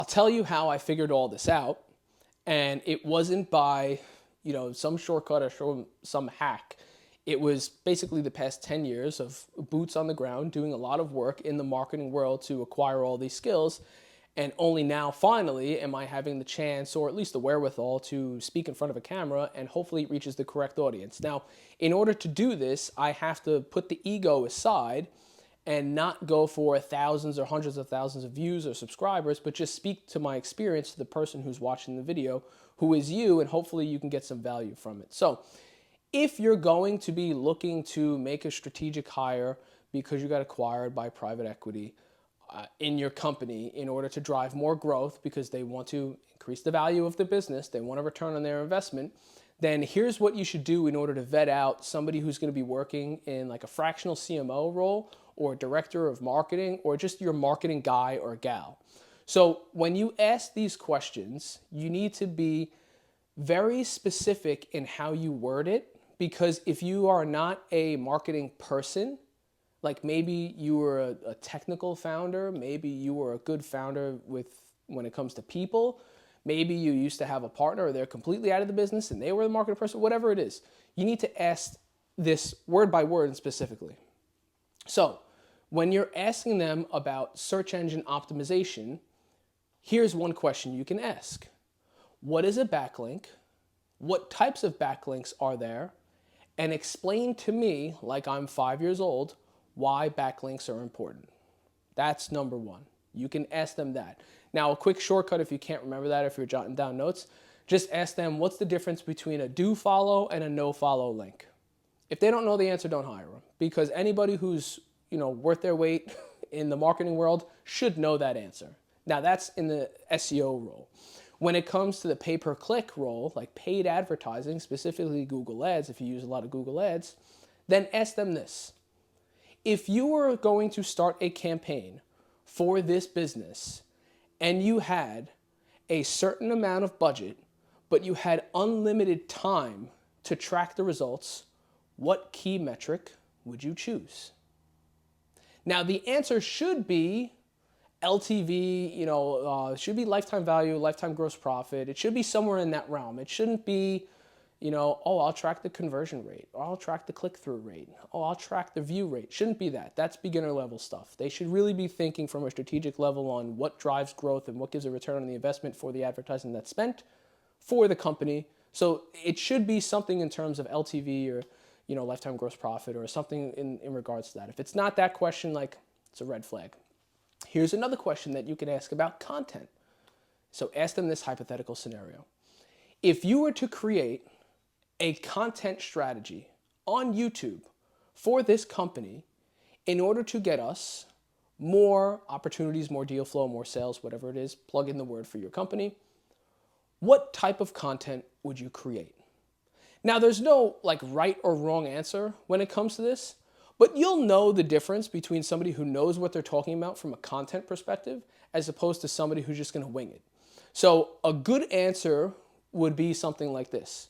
I'll tell you how I figured all this out. And it wasn't by, some shortcut or some hack. It was basically the past 10 years of boots on the ground, doing a lot of work in the marketing world to acquire all these skills. And only now, finally, am I having the chance, or at least the wherewithal, to speak in front of a camera, and hopefully it reaches the correct audience. Now, in order to do this, I have to put the ego aside and not go for thousands or hundreds of thousands of views or subscribers, but just speak to my experience to the person who's watching the video, who is you, and hopefully you can get some value from it. So if you're going to be looking to make a strategic hire because you got acquired by private equity in your company in order to drive more growth because they want to increase the value of the business, they want a return on their investment, then here's what you should do in order to vet out somebody who's going to be working in like a fractional CMO role or director of marketing or just your marketing guy or gal. So when you ask these questions, you need to be very specific in how you word it, because if you are not a marketing person, like maybe you were a technical founder, maybe you were a good founder when it comes to people, maybe you used to have a partner or they're completely out of the business and they were the marketing person, whatever it is, you need to ask this word by word and specifically. So when you're asking them about search engine optimization, here's one question you can ask. What is a backlink? What types of backlinks are there? And explain to me, like I'm 5 years old, why backlinks are important. That's number one. You can ask them that. Now, a quick shortcut if you can't remember that, if you're jotting down notes, just ask them what's the difference between a do follow and a no follow link. If they don't know the answer, don't hire them, because anybody who's worth their weight in the marketing world should know that answer. Now, that's in the SEO role. When it comes to the pay-per-click role, like paid advertising, specifically Google Ads, if you use a lot of Google Ads, then ask them this. If you were going to start a campaign for this business and you had a certain amount of budget, but you had unlimited time to track the results, what key metric would you choose? Now, the answer should be LTV, should be lifetime value, lifetime gross profit. It should be somewhere in that realm. It shouldn't be, I'll track the conversion rate, or I'll track the click-through rate, I'll track the view rate. Shouldn't be that. That's beginner level stuff. They should really be thinking from a strategic level on what drives growth and what gives a return on the investment for the advertising that's spent for the company. So it should be something in terms of LTV or, lifetime gross profit or something in regards to that. If it's not that question, it's a red flag. Here's another question that you can ask about content. So ask them this hypothetical scenario. If you were to create a content strategy on YouTube for this company in order to get us more opportunities, more deal flow, more sales, whatever it is, plug in the word for your company, what type of content would you create? Now, there's no right or wrong answer when it comes to this, but you'll know the difference between somebody who knows what they're talking about from a content perspective as opposed to somebody who's just going to wing it. So a good answer would be something like this.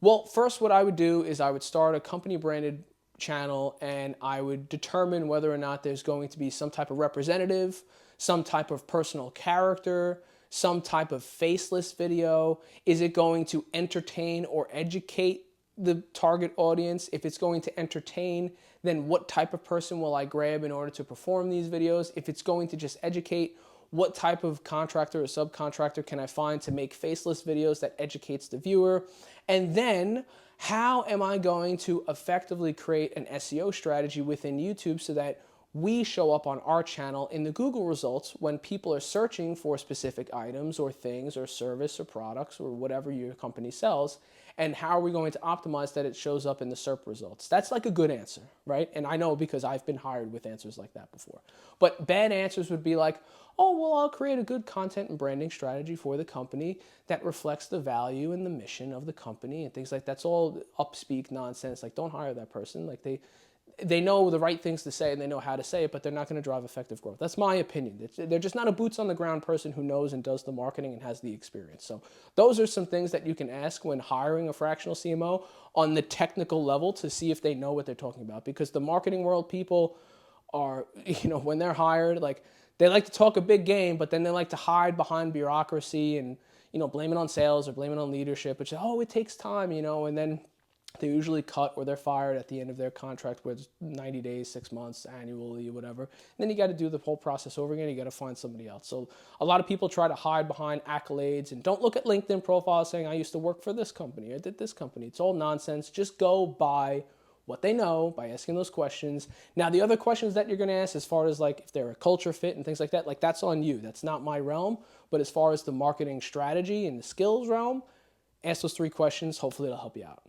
Well, first what I would do is I would start a company branded channel and I would determine whether or not there's going to be some type of representative, some type of personal character, some type of faceless video. Is it going to entertain or educate the target audience? If it's going to entertain, then what type of person will I grab in order to perform these videos? If it's going to just educate, what type of contractor or subcontractor can I find to make faceless videos that educates the viewer? And then how am I going to effectively create an SEO strategy within YouTube so that we show up on our channel in the Google results when people are searching for specific items or things or service or products or whatever your company sells? And how are we going to optimize that it shows up in the SERP results? That's a good answer, right? And I know because I've been hired with answers like that before. But bad answers would be like, oh, well, I'll create a good content and branding strategy for the company that reflects the value and the mission of the company and things like that. That's all upspeak nonsense. Don't hire that person. They know the right things to say and they know how to say it, but they're not going to drive effective growth. That's my opinion. They're just not a boots on the ground person who knows and does the marketing and has the experience. So those are some things that you can ask when hiring a fractional CMO on the technical level to see if they know what they're talking about. Because the marketing world people are, when they're hired, they like to talk a big game, but then they like to hide behind bureaucracy and, blame it on sales or blame it on leadership, which, oh, it takes time, and then they usually cut or they're fired at the end of their contract, where it's 90 days, 6 months, annually, whatever. And then you got to do the whole process over again. You got to find somebody else. So a lot of people try to hide behind accolades and don't look at LinkedIn profiles saying, I used to work for this company, I did this company. It's all nonsense. Just go by what they know by asking those questions. Now, the other questions that you're going to ask, as far as like if they're a culture fit and things like that, like that's on you. That's not my realm. But as far as the marketing strategy and the skills realm, ask those 3 questions. Hopefully it'll help you out.